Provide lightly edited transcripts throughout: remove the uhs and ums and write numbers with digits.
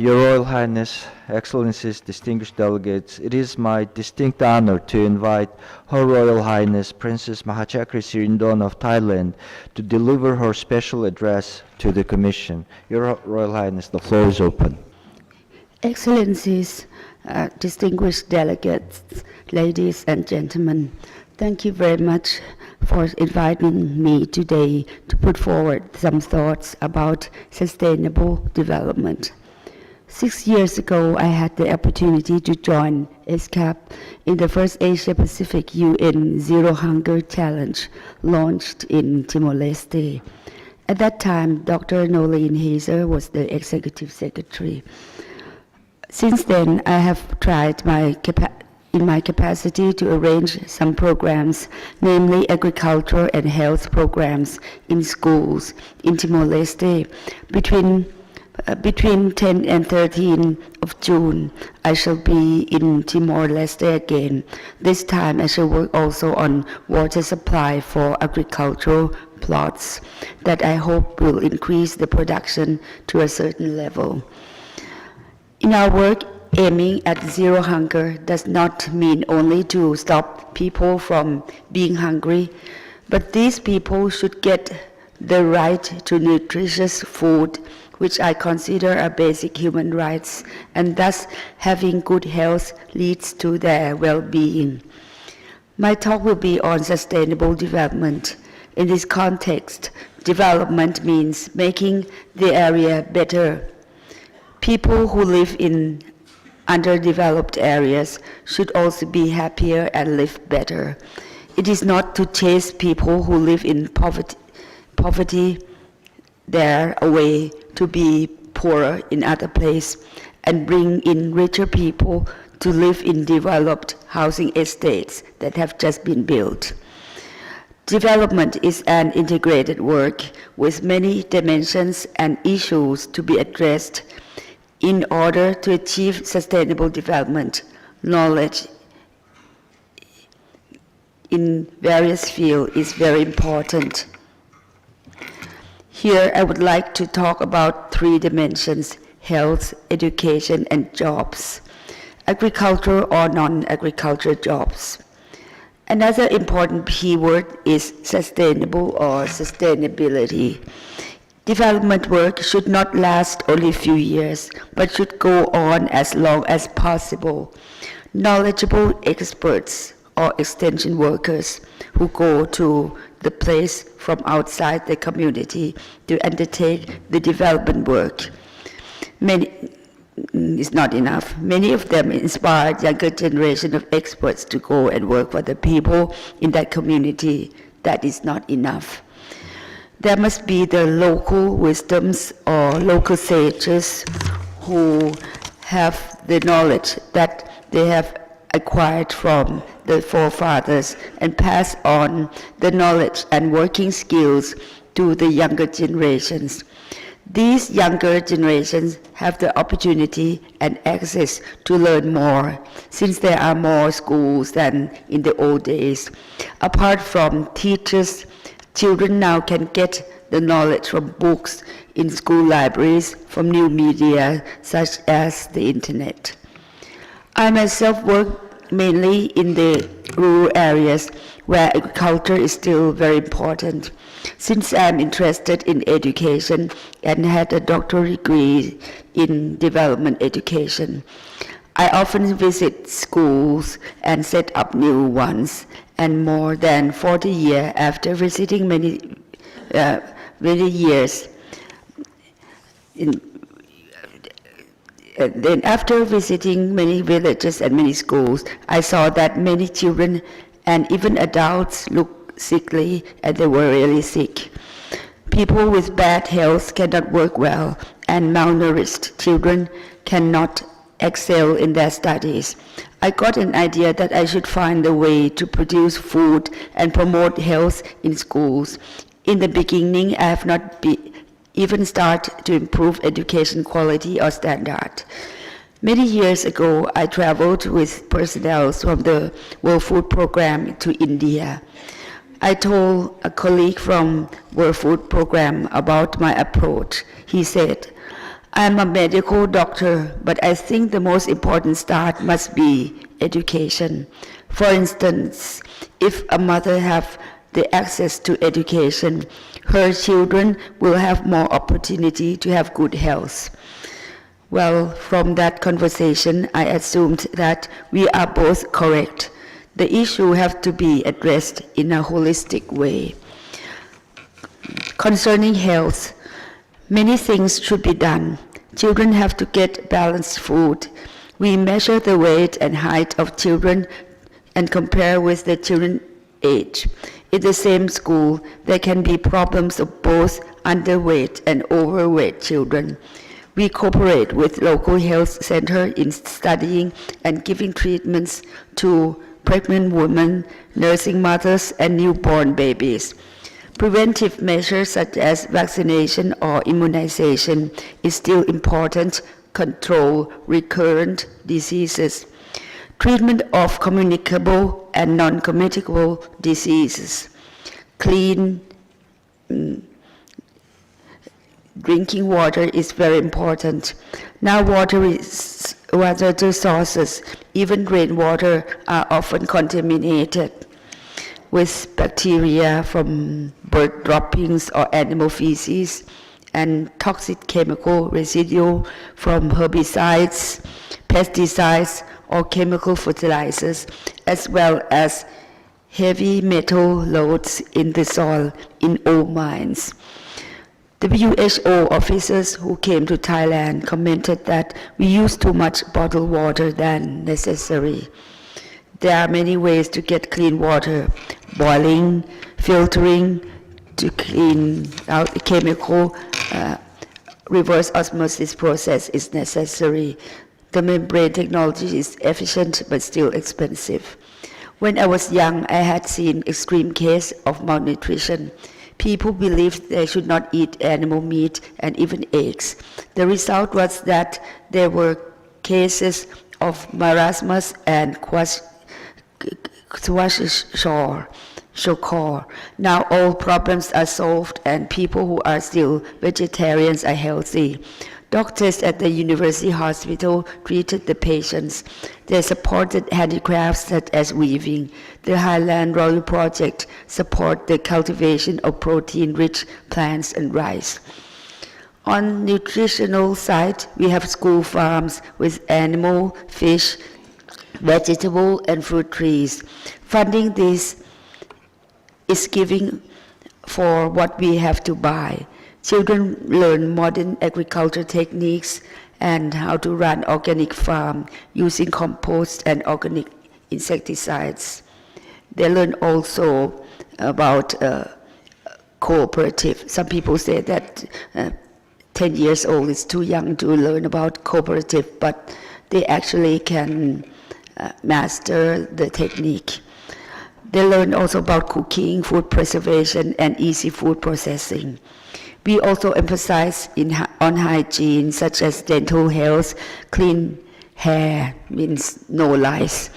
Your Royal Highness, Excellencies, distinguished delegates, it is my distinct honor to invite Her Royal Highness Princess Mahachakri Sirindon of Thailand to deliver her special address to the Commission. Your Royal Highness, the floor is open. Excellencies, distinguished delegates, ladies and gentlemen, thank you very much for inviting me today to put forward some thoughts about sustainable development. 6 years ago, I had the opportunity to join ESCAP in the first Asia-Pacific UN Zero Hunger Challenge launched in Timor-Leste. At that time, Dr. Nolene Hazer was the executive secretary. Since then, I have tried in my capacity to arrange some programs, namely agriculture and health programs in schools in Timor-Leste. Between 10 and 13 of June, I shall be in Timor-Leste again. This time I shall work also on water supply for agricultural plots that I hope will increase the production to a certain level. In our work, aiming at zero hunger does not mean only to stop people from being hungry, but these people should get the right to nutritious food, which I consider a basic human rights, and thus having good health leads to their well-being. My talk will be on sustainable development. In this context, development means making the area better. People who live in underdeveloped areas should also be happier and live better. It is not to chase people who live in poverty there away to be poorer in other place and bring in richer people to live in developed housing estates that have just been built. Development is an integrated work with many dimensions and issues to be addressed. In order to achieve sustainable development, knowledge in various fields is very important. Here I would like to talk about 3 dimensions: health, education, and jobs, agriculture or non-agriculture jobs. Another important keyword is sustainable or sustainability. Development work should not last only a few years, but should go on as long as possible. Knowledgeable experts or extension workers who go to the place from outside the community to undertake the development work. It's not enough. Many of them inspire younger generation of experts to go and work for the people in that community. That is not enough. There must be the local wisdoms or local sages who have the knowledge that they have acquired from the forefathers and pass on the knowledge and working skills to the younger generations. These younger generations have the opportunity and access to learn more, since there are more schools than in the old days. Apart from teachers, children now can get the knowledge from books in school libraries, from new media such as the internet. I myself work mainly in the rural areas where agriculture is still very important. Since I'm interested in education and had a doctoral degree in development education, I often visit schools and set up new ones, and more than 40 years after visiting many years. Then after visiting many villages and many schools, I saw that many children and even adults looked sickly, and they were really sick. People with bad health cannot work well, and malnourished children cannot excel in their studies. I got an idea that I should find a way to produce food and promote health in schools. In the beginning, I have not even started to improve education quality or standard. Many years ago, I traveled with personnel from the World Food Program to India. I told a colleague from World Food Program about my approach. He said, I'm a medical doctor, but I think the most important start must be education. For instance, if a mother have the access to education, her children will have more opportunity to have good health. Well, from that conversation, I assumed that we are both correct. The issue has to be addressed in a holistic way. Concerning health, many things should be done. Children have to get balanced food. We measure the weight and height of children and compare with the children's age. In the same school, there can be problems of both underweight and overweight children. We cooperate with local health center in studying and giving treatments to pregnant women, nursing mothers, and newborn babies. Preventive measures such as vaccination or immunization is still important. Control recurrent diseases. Treatment of communicable and non-communicable diseases. Clean drinking water is very important. Now water resources, even rainwater, are often contaminated with bacteria from bird droppings or animal feces and toxic chemical residue from herbicides, pesticides, or chemical fertilizers, as well as heavy metal loads in the soil in ore mines. WHO officers who came to Thailand commented that we use too much bottled water than necessary. There are many ways to get clean water: boiling, filtering to clean out the chemical, reverse osmosis process is necessary. The membrane technology is efficient but still expensive. When I was young, I had seen extreme case of malnutrition. People believed they should not eat animal meat and even eggs. The result was that there were cases of marasmus and kwashiorkor. Now all problems are solved and people who are still vegetarians are healthy. Doctors at the university hospital treated the patients. They supported handicrafts such as weaving. The Highland Royal Project support the cultivation of protein-rich plants and rice. On nutritional side, we have school farms with animal, fish, vegetable, and fruit trees. Funding this is giving for what we have to buy. Children learn modern agriculture techniques and how to run organic farm using compost and organic insecticides. They learn also about cooperative. Some people say that 10 years old is too young to learn about cooperative, but they actually can master the technique. They learn also about cooking, food preservation, and easy food processing. We also emphasize on hygiene, such as dental health, clean hair means no lice,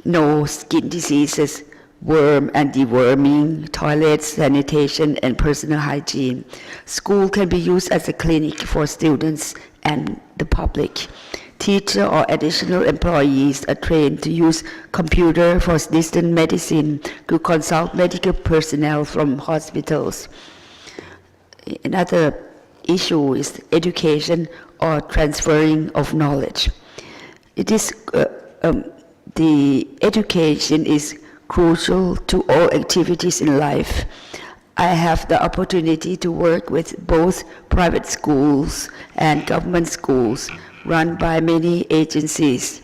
no skin diseases, worm and deworming, toilets, sanitation, and personal hygiene. School can be used as a clinic for students and the public. Teacher or additional employees are trained to use computer for distance medicine to consult medical personnel from hospitals. Another issue is education or transferring of knowledge. It is the education is crucial to all activities in life. I have the opportunity to work with both private schools and government schools run by many agencies.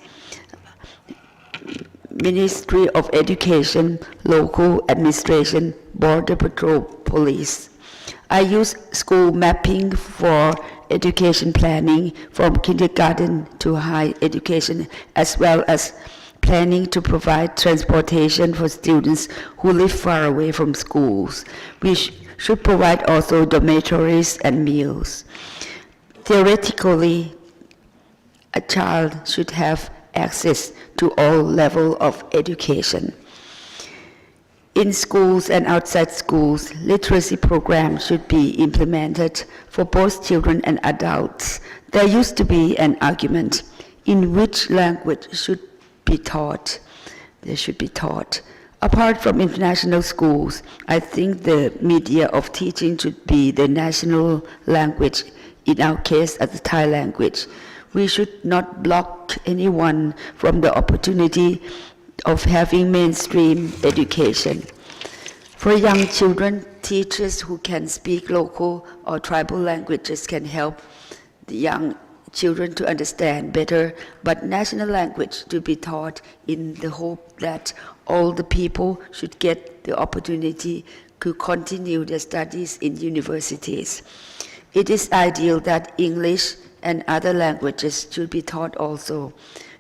Ministry of Education, local administration, border patrol, police. I use school mapping for education planning from kindergarten to higher education, as well as planning to provide transportation for students who live far away from schools. We should provide also dormitories and meals. Theoretically, a child should have access to all levels of education. In schools and outside schools, literacy programs should be implemented for both children and adults. There used to be an argument in which language should be taught. They should be taught. Apart from international schools, I think the media of teaching should be the national language, in our case, as the Thai language. We should not block anyone from the opportunity of having mainstream education. For young children, teachers who can speak local or tribal languages can help the young children to understand better, but national language to be taught in the hope that all the people should get the opportunity to continue their studies in universities. It is ideal that English and other languages should be taught also.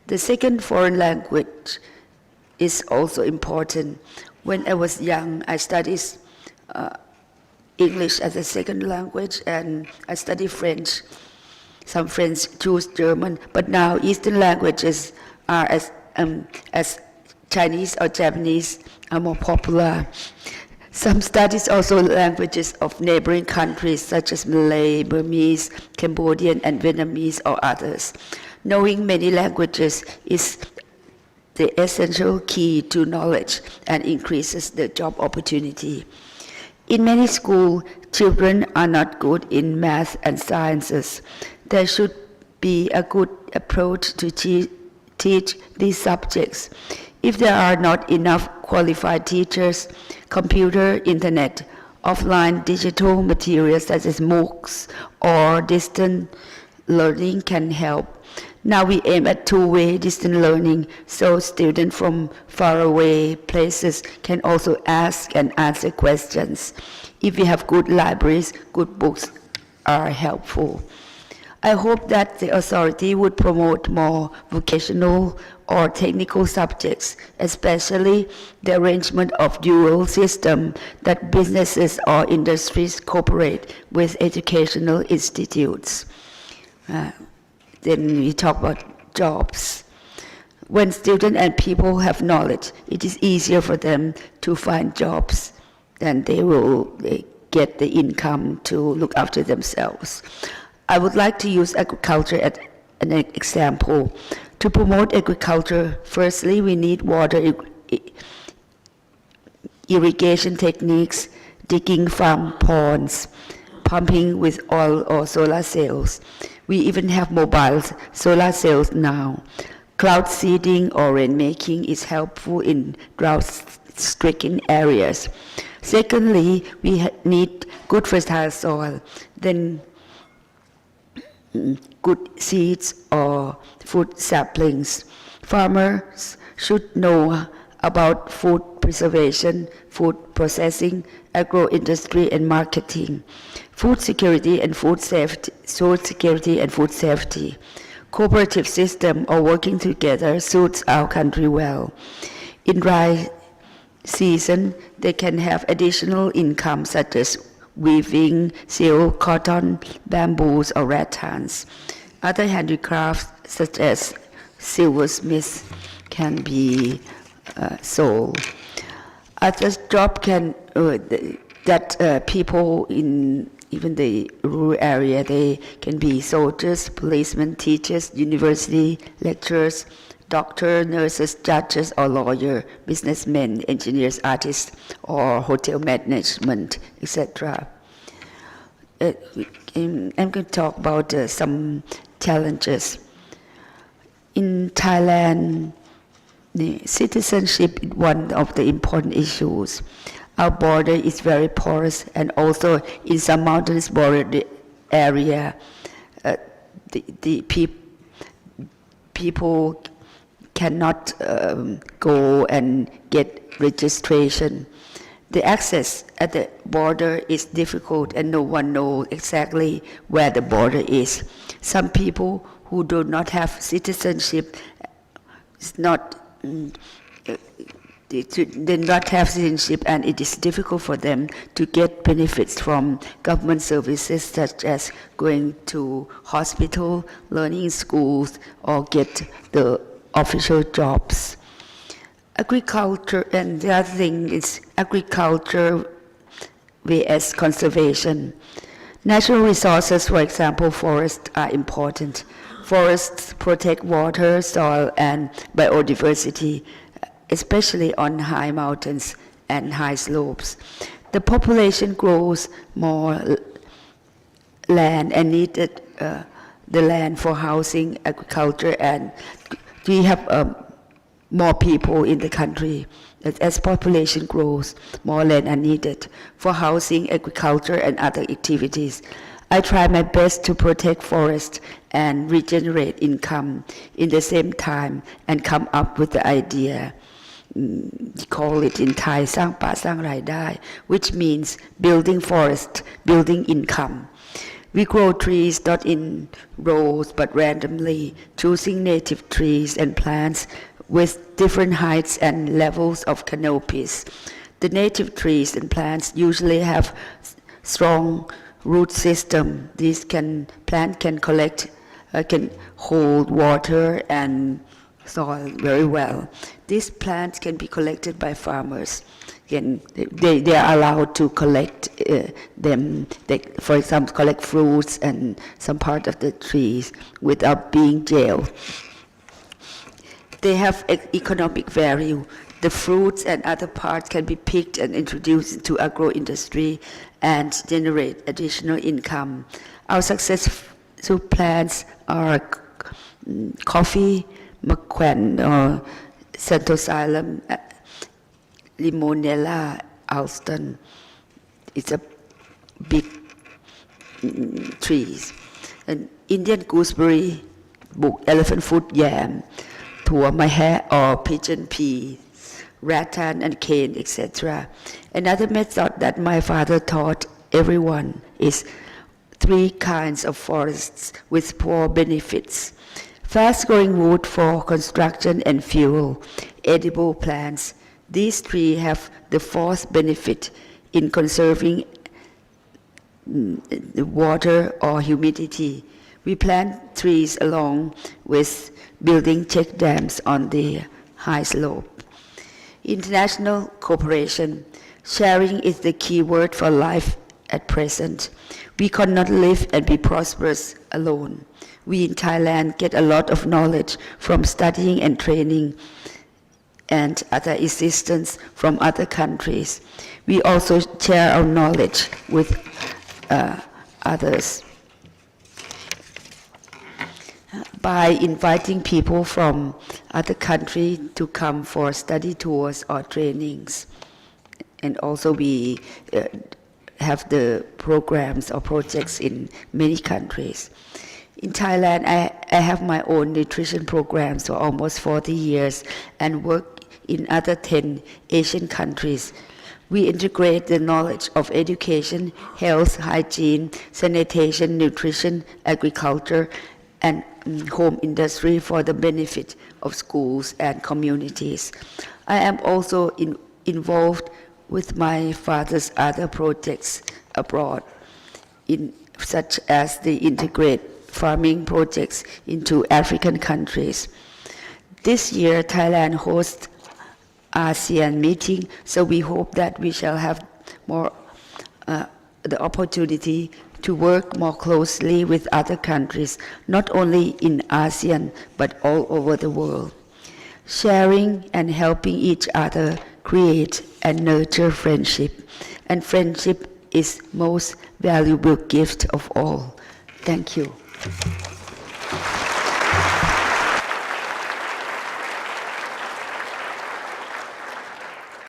The second foreign language is also important. When I was young, I studied English as a second language, and I studied French. Some friends choose German, but now Eastern languages are as Chinese or Japanese are more popular. Some studies also languages of neighboring countries such as Malay, Burmese, Cambodian, and Vietnamese or others. Knowing many languages is the essential key to knowledge and increases the job opportunity. In many schools, children are not good in math and sciences. There should be a good approach to teach these subjects. If there are not enough qualified teachers, computer, internet, offline digital materials such as MOOCs or distant learning can help. Now we aim at two-way distant learning, so students from faraway places can also ask and answer questions. If we have good libraries, good books are helpful. I hope that the authority would promote more vocational or technical subjects, especially the arrangement of dual system that businesses or industries cooperate with educational institutes. Then we talk about jobs. When students and people have knowledge, it is easier for them to find jobs, and they get the income to look after themselves. I would like to use agriculture as an example. To promote agriculture, firstly, we need water irrigation techniques, digging farm ponds, pumping with oil or solar cells. We even have mobile solar cells now. Cloud seeding or rainmaking is helpful in drought-stricken areas. Secondly, we need good fertile soil, then good seeds or food saplings. Farmers should know about food preservation, food processing, agro-industry and marketing, food security and food safety, Cooperative system or working together suits our country well. In dry season, they can have additional income such as weaving, silk, cotton, bamboos, or rattans. Other handicrafts such as silversmiths can be sold. Other job can people in even the rural area, they can be soldiers, policemen, teachers, university lecturers, doctors, nurses, judges, or lawyers, businessmen, engineers, artists, or hotel management, etc. I'm going to talk about some challenges. In Thailand, the citizenship is one of the important issues. Our border is very porous, and also in some mountainous border area, the people cannot go and get registration. The access at the border is difficult, and no one knows exactly where the border is. Some people who do not have citizenship they do not have citizenship, and it is difficult for them to get benefits from government services such as going to hospital, learning in schools, or get the official jobs. Agriculture, and the other thing is agriculture vs. conservation. Natural resources, for example, forests are important. Forests protect water, soil, and biodiversity, especially on high mountains and high slopes. The population grows more land and needed the land for housing, agriculture, and we have more people in the country. As population grows, more land are needed for housing, agriculture, and other activities. I try my best to protect forests and regenerate income in the same time and come up with the idea. Call it in Thai สร้างป่าสร้างรายได้ which means building forest, building income. We grow trees not in rows but randomly, choosing native trees and plants with different heights and levels of canopies. The native trees and plants usually have strong root system. These plant can collect, can hold water and soil very well. These plants can be collected by farmers. They are allowed to collect them. They, for example, collect fruits and some part of the trees without being jailed. They have economic value. The fruits and other parts can be picked and introduced into agro-industry and generate additional income. Our successful plants are coffee, McQueen, or Centoxylum, Limonella, Alston. It's a big trees. And Indian gooseberry, book, elephant foot yam, Tua Mahe or pigeon pea, rattan and cane, etc. Another method that my father taught everyone is 3 kinds of forests with 4 benefits. Fast-growing wood for construction and fuel, edible plants. These 3 have the 4th benefit in conserving the water or humidity. We plant trees along with building check dams on the high slope. International cooperation. Sharing is the key word for life at present. We cannot live and be prosperous alone. We in Thailand get a lot of knowledge from studying and training and other assistance from other countries. We also share our knowledge with others. By inviting people from other countries to come for study tours or trainings. And also we have the programs or projects in many countries. In Thailand, I have my own nutrition programs for almost 40 years and work in other 10 Asian countries. We integrate the knowledge of education, health, hygiene, sanitation, nutrition, agriculture, and home industry for the benefit of schools and communities. I am also involved with my father's other projects abroad, such as the integrate farming projects into African countries. This year, Thailand hosts ASEAN meeting, so we hope that we shall have more the opportunity to work more closely with other countries, not only in ASEAN, but all over the world. Sharing and helping each other create and nurture friendship, and friendship is most valuable gift of all. Thank you.